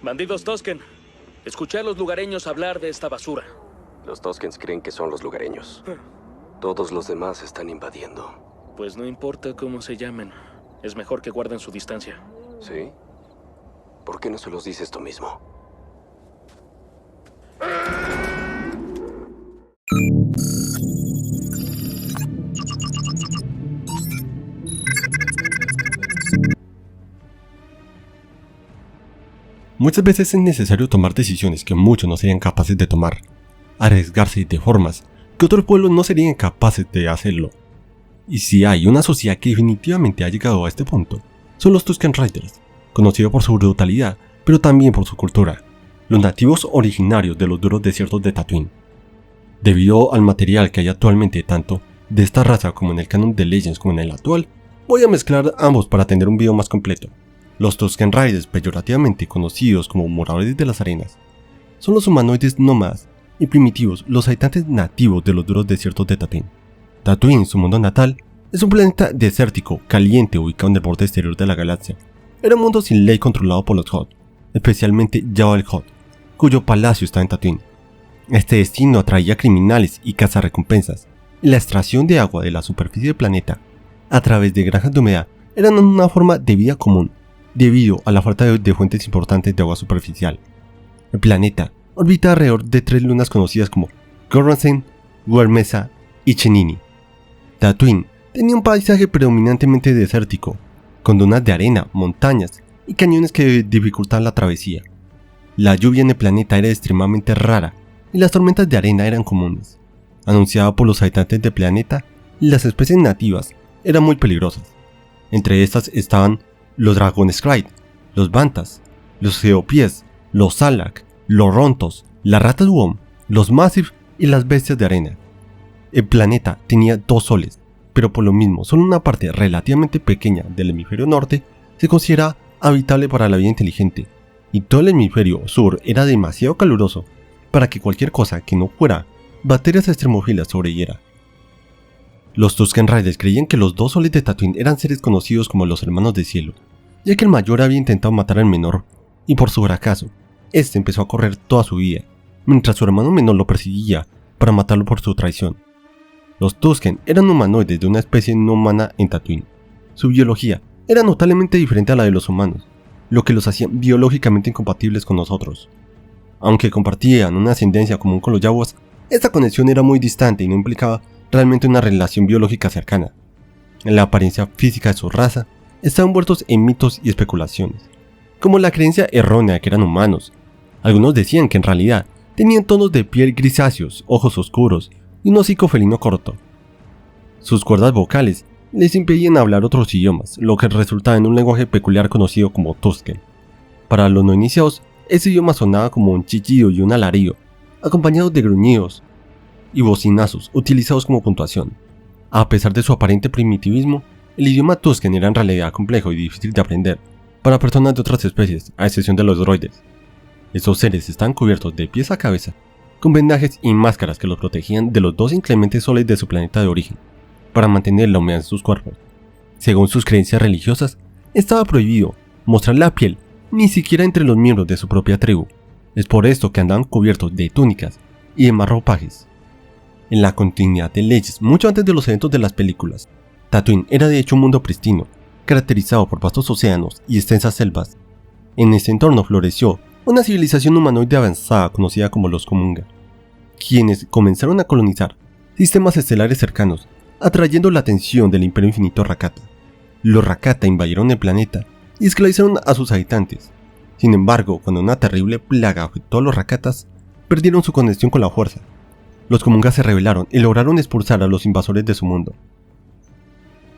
Bandidos Tusken. Escuché a los lugareños hablar de esta basura. Los Tuskens creen que son los lugareños. Todos los demás están invadiendo. Pues no importa cómo se llamen. Es mejor que guarden su distancia. ¿Sí? ¿Por qué no se los dices tú mismo? Muchas veces es necesario tomar decisiones que muchos no serían capaces de tomar, arriesgarse de formas que otros pueblos no serían capaces de hacerlo. Y si hay una sociedad que definitivamente ha llegado a este punto, son los Tusken Raiders, conocidos por su brutalidad, pero también por su cultura, los nativos originarios de los duros desiertos de Tatooine. Debido al material que hay actualmente tanto de esta raza como en el canon de Legends como en el actual, voy a mezclar ambos para tener un video más completo. Los Tusken Raiders, peyorativamente conocidos como moradores de las arenas, son los humanoides nómadas y primitivos, los habitantes nativos de los duros desiertos de Tatooine. Tatooine, su mundo natal, es un planeta desértico, caliente, ubicado en el borde exterior de la galaxia. Era un mundo sin ley controlado por los Hutt, especialmente Jabba el Hutt, cuyo palacio está en Tatooine. Este destino atraía criminales y cazarrecompensas, y la extracción de agua de la superficie del planeta, a través de granjas de humedad, eran una forma de vida común, debido a la falta de fuentes importantes de agua superficial. El planeta orbita alrededor de 3 lunas conocidas como Coruscant, Guermesa y Chenini. Tatooine tenía un paisaje predominantemente desértico, con dunas de arena, montañas y cañones que dificultaban la travesía. La lluvia en el planeta era extremadamente rara y las tormentas de arena eran comunes. Anunciada por los habitantes del planeta, las especies nativas eran muy peligrosas. Entre estas estaban los Dragon Scride, los Bantas, los Geopies, los Salak, los Rontos, las ratas Womb, los Massive y las bestias de arena. El planeta tenía 2 soles, pero por lo mismo solo una parte relativamente pequeña del hemisferio norte se considera habitable para la vida inteligente, y todo el hemisferio sur era demasiado caluroso para que cualquier cosa que no fuera bacterias extremófilas sobreviviera. Los Tusken Raiders creían que los 2 soles de Tatooine eran seres conocidos como los hermanos del cielo, ya que el mayor había intentado matar al menor, y por su fracaso, este empezó a correr toda su vida, mientras su hermano menor lo perseguía para matarlo por su traición. Los Tusken eran humanoides de una especie no humana en Tatooine. Su biología era notablemente diferente a la de los humanos, lo que los hacía biológicamente incompatibles con nosotros. Aunque compartían una ascendencia común con los Jawas, esta conexión era muy distante y no implicaba realmente una relación biológica cercana. La apariencia física de su raza estaban envueltos en mitos y especulaciones, como la creencia errónea de que eran humanos. Algunos decían que en realidad tenían tonos de piel grisáceos, ojos oscuros y un hocico felino corto. Sus cuerdas vocales les impedían hablar otros idiomas, lo que resultaba en un lenguaje peculiar conocido como Tusken. Para los no iniciados, ese idioma sonaba como un chillido y un alarido, acompañados de gruñidos y bocinazos utilizados como puntuación. A pesar de su aparente primitivismo, el idioma Tusken era en realidad complejo y difícil de aprender para personas de otras especies, a excepción de los droides. Estos seres estaban cubiertos de pies a cabeza, con vendajes y máscaras que los protegían de los 2 inclementes soles de su planeta de origen, para mantener la humedad en sus cuerpos. Según sus creencias religiosas, estaba prohibido mostrar la piel ni siquiera entre los miembros de su propia tribu. Es por esto que andaban cubiertos de túnicas y demás ropajes. En la continuidad de leyes, mucho antes de los eventos de las películas, Tatooine era de hecho un mundo pristino, caracterizado por vastos océanos y extensas selvas. En este entorno floreció una civilización humanoide avanzada conocida como los Komunga, quienes comenzaron a colonizar sistemas estelares cercanos, atrayendo la atención del Imperio Infinito Rakata. Los Rakata invadieron el planeta y esclavizaron a sus habitantes. Sin embargo, cuando una terrible plaga afectó a los Rakatas, perdieron su conexión con la fuerza. Los Komunga se rebelaron y lograron expulsar a los invasores de su mundo.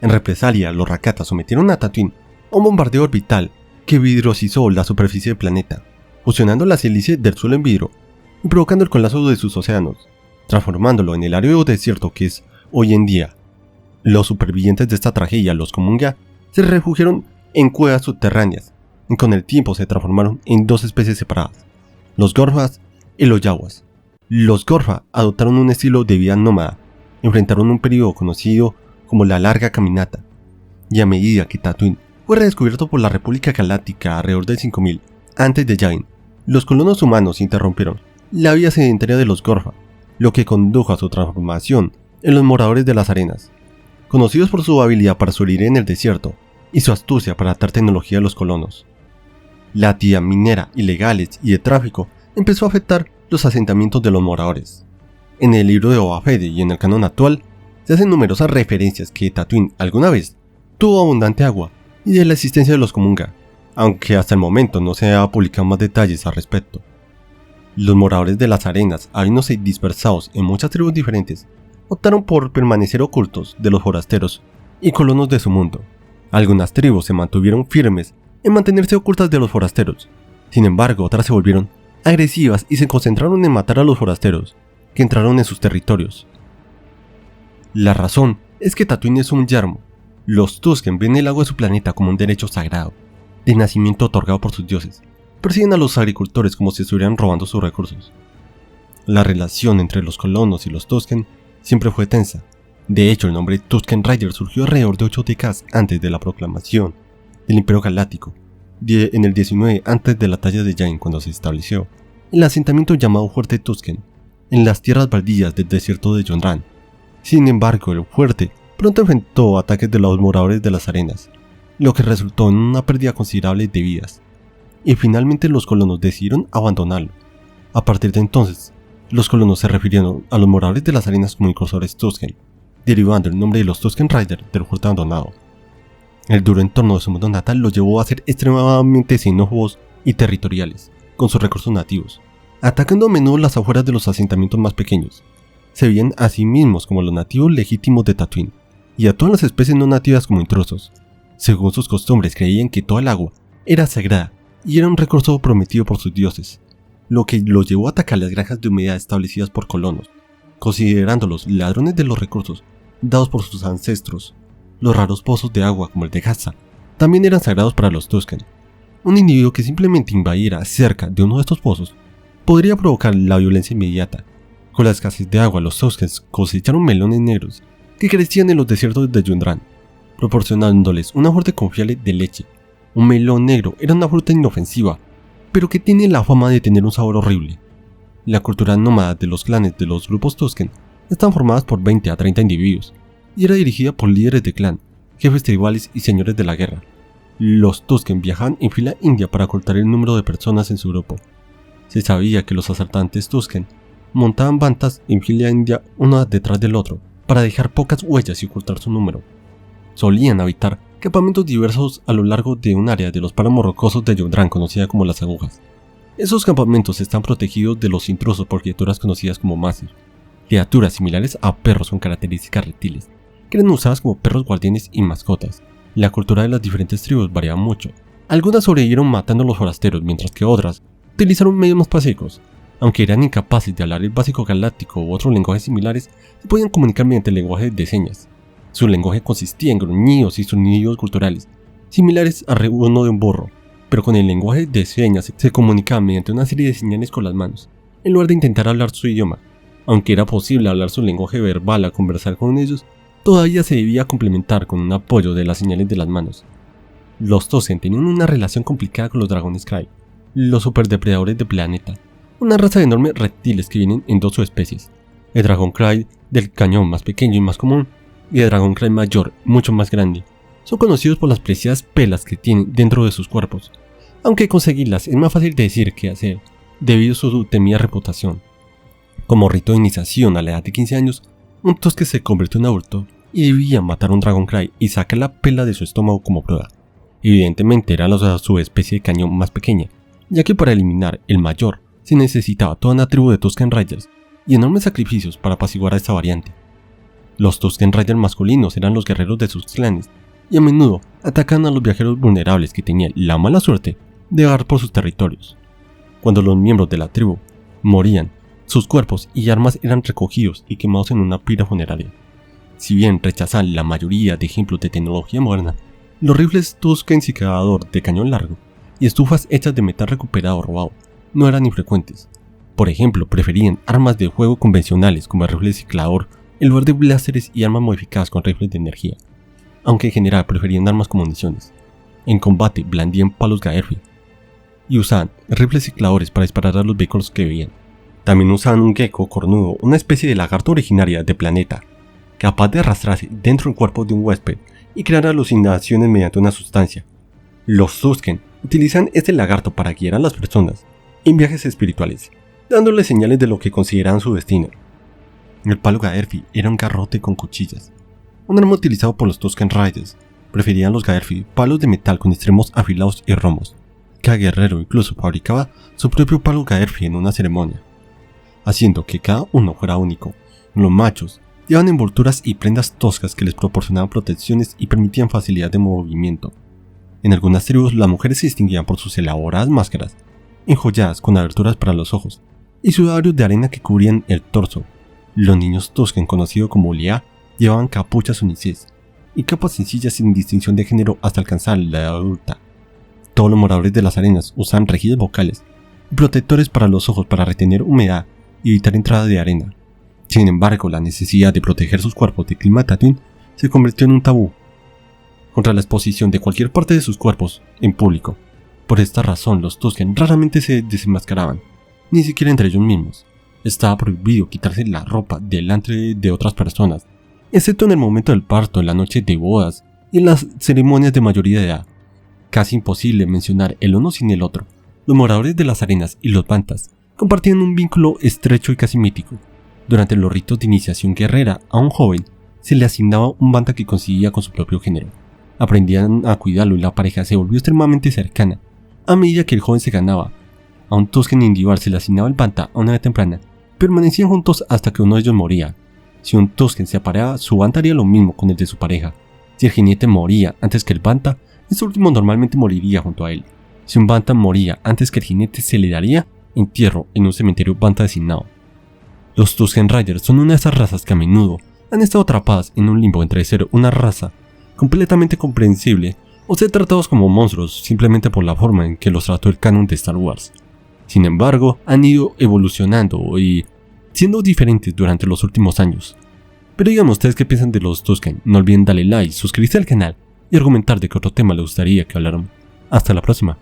En represalia, los Rakata sometieron a Tatooine a un bombardeo orbital que vidriosizó la superficie del planeta, fusionando la sílice del suelo en vidrio y provocando el colapso de sus océanos, transformándolo en el árido desierto que es hoy en día. Los supervivientes de esta tragedia, los Komunga, se refugiaron en cuevas subterráneas y con el tiempo se transformaron en 2 especies separadas, los Gorfas y los Yawas. Los Gorfa adoptaron un estilo de vida nómada, enfrentaron un periodo conocido como la Larga Caminata, y a medida que Tatooine fue redescubierto por la República Galáctica alrededor del 5000 antes de Yavin, Los colonos humanos interrumpieron la vida sedentaria de los Gorfa, lo que condujo a su transformación en los moradores de las arenas, conocidos por su habilidad para sobrevivir en el desierto y su astucia para adaptar tecnología a los colonos. La actividad minera, ilegales y de tráfico empezó a afectar los asentamientos de los moradores. En el libro de Boba Fett y en el canon actual se hacen numerosas referencias que Tatooine alguna vez tuvo abundante agua y de la existencia de los Komunga, aunque hasta el momento no se ha publicado más detalles al respecto. Los moradores de las arenas, habiéndose dispersados en muchas tribus diferentes, optaron por permanecer ocultos de los forasteros y colonos de su mundo. Algunas tribus se mantuvieron firmes en mantenerse ocultas de los forasteros, sin embargo otras se volvieron agresivas y se concentraron en matar a los forasteros que entraron en sus territorios. La razón es que Tatooine es un yermo. Los Tusken ven el agua de su planeta como un derecho sagrado, de nacimiento otorgado por sus dioses. Persiguen a los agricultores como si estuvieran robando sus recursos. La relación entre los colonos y los Tusken siempre fue tensa. De hecho, el nombre Tusken Raider surgió alrededor de 8 décadas antes de la proclamación del Imperio Galáctico, en el 19 antes de la talla de Yavin, cuando se estableció el asentamiento llamado Fuerte Tusken en las tierras baldías del desierto de Yondran. Sin embargo, el fuerte pronto enfrentó ataques de los moradores de las arenas, lo que resultó en una pérdida considerable de vidas, y finalmente los colonos decidieron abandonarlo. A partir de entonces, los colonos se refirieron a los moradores de las arenas como incursores Tusken, derivando el nombre de los Tusken Raider del fuerte abandonado. El duro entorno de su mundo natal los llevó a ser extremadamente xenófobos y territoriales con sus recursos nativos, atacando a menudo las afueras de los asentamientos más pequeños. Se veían a sí mismos como los nativos legítimos de Tatooine, y a todas las especies no nativas como intrusos. Según sus costumbres, creían que toda el agua era sagrada y era un recurso prometido por sus dioses, lo que los llevó a atacar las granjas de humedad establecidas por colonos, considerándolos ladrones de los recursos dados por sus ancestros. Los raros pozos de agua como el de Gaza también eran sagrados para los Tusken. Un individuo que simplemente invadiera cerca de uno de estos pozos podría provocar la violencia inmediata. Con la escasez de agua, los Tusken cosecharon melones negros que crecían en los desiertos de Yondran, proporcionándoles una fuente confiable de leche. Un melón negro era una fruta inofensiva, pero que tiene la fama de tener un sabor horrible. La cultura nómada de los clanes de los grupos Tusken están formadas por 20 a 30 individuos, y era dirigida por líderes de clan, jefes tribales y señores de la guerra. Los Tusken viajaban en fila india para ocultar el número de personas en su grupo. Se sabía que los asaltantes Tusken montaban bandas en fila india uno detrás del otro para dejar pocas huellas y ocultar su número. Solían habitar campamentos diversos a lo largo de un área de los páramos rocosos de Yondran conocida como las Agujas. Esos campamentos están protegidos de los intrusos por criaturas conocidas como Masir, criaturas similares a perros con características reptiles, que eran usadas como perros guardianes y mascotas. La cultura de las diferentes tribus variaba mucho. Algunas sobrevivieron matando a los forasteros, mientras que otras utilizaron medios más pacíficos. Aunque eran incapaces de hablar el básico galáctico u otros lenguajes similares, se podían comunicar mediante el lenguaje de señas. Su lenguaje consistía en gruñidos y sonidos culturales, similares al rebuno de un burro, pero con el lenguaje de señas se comunicaban mediante una serie de señales con las manos, en lugar de intentar hablar su idioma. Aunque era posible hablar su lenguaje verbal al conversar con ellos, todavía se debía complementar con un apoyo de las señales de las manos. Los Tusken tenían una relación complicada con los dragones Krayt, los superdepredadores del planeta, una raza de enormes reptiles que vienen en dos subespecies, el dragón Krayt del cañón más pequeño y más común, y el dragón Krayt mayor, mucho más grande. Son conocidos por las preciosas pelas que tienen dentro de sus cuerpos, aunque conseguirlas es más fácil de decir que hacer, debido a su temida reputación. Como rito de iniciación a la edad de 15 años, un Tusken se convirtió en adulto y debía matar a un dragón Krayt y sacar la pela de su estómago como prueba. Evidentemente era la subespecie de cañón más pequeña, ya que para eliminar el mayor se necesitaba toda una tribu de Tusken Raiders y enormes sacrificios para apaciguar a esta variante. Los Tusken Raiders masculinos eran los guerreros de sus clanes y a menudo atacaban a los viajeros vulnerables que tenían la mala suerte de vagar por sus territorios. Cuando los miembros de la tribu morían, sus cuerpos y armas eran recogidos y quemados en una pira funeraria. Si bien rechazan la mayoría de ejemplos de tecnología moderna, los rifles Tusken ciclador de cañón largo y estufas hechas de metal recuperado o robado no eran infrecuentes. Por ejemplo, preferían armas de fuego convencionales como el rifle ciclador en lugar de blasters y armas modificadas con rifles de energía, aunque en general preferían armas con municiones. En combate blandían palos Gaerfi. y usaban rifles cicladores para disparar a los vehículos que veían. También usaban un gecko cornudo, una especie de lagarto originaria de planeta, capaz de arrastrarse dentro del cuerpo de un huésped y crear alucinaciones mediante una sustancia. Los Tusken utilizan este lagarto para guiar a las personas en viajes espirituales, dándoles señales de lo que consideraban su destino. El palo Gaerfi era un garrote con cuchillas, un arma utilizado por los Tusken Riders. Preferían los Gaerfi palos de metal con extremos afilados y romos. Cada guerrero incluso fabricaba su propio palo Gaerfi en una ceremonia, haciendo que cada uno fuera único. Los machos llevaban envolturas y prendas toscas que les proporcionaban protecciones y permitían facilidad de movimiento. En algunas tribus las mujeres se distinguían por sus elaboradas máscaras, enjolladas con aberturas para los ojos, y sudarios de arena que cubrían el torso. Los niños Tusken, conocidos como Liá, llevaban capuchas unisex y capas sencillas sin distinción de género hasta alcanzar la edad adulta. Todos los moradores de las arenas usaban rejillas vocales y protectores para los ojos para retener humedad y evitar entrada de arena. Sin embargo, la necesidad de proteger sus cuerpos de clima Tatooine se convirtió en un tabú contra la exposición de cualquier parte de sus cuerpos en público. Por esta razón, los Tusken raramente se desenmascaraban, ni siquiera entre ellos mismos. Estaba prohibido quitarse la ropa delante de otras personas, excepto en el momento del parto, en la noche de bodas y en las ceremonias de mayoría de edad. Casi imposible mencionar el uno sin el otro. Los moradores de las arenas y los bantas compartían un vínculo estrecho y casi mítico. Durante los ritos de iniciación guerrera a un joven se le asignaba un banta que coincidía con su propio género. Aprendían a cuidarlo y la pareja se volvió extremadamente cercana a medida que el joven se ganaba. A un Tusken individual se le asignaba el banta a una edad temprana. Permanecían juntos hasta que uno de ellos moría. Si un Tusken se apareaba, su banta haría lo mismo con el de su pareja. Si el jinete moría antes que el banta, este último normalmente moriría junto a él. Si un banta moría antes que el jinete, se le daría entierro en un cementerio banta designado. Los Tusken Riders son una de esas razas que a menudo han estado atrapadas en un limbo entre ser una raza completamente comprensible o ser tratados como monstruos simplemente por la forma en que los trató el canon de Star Wars. Sin embargo, han ido evolucionando y siendo diferentes durante los últimos años. Pero díganme ustedes qué piensan de los Tusken. No olviden darle like, suscribirse al canal y argumentar de qué otro tema les gustaría que habláramos. Hasta la próxima.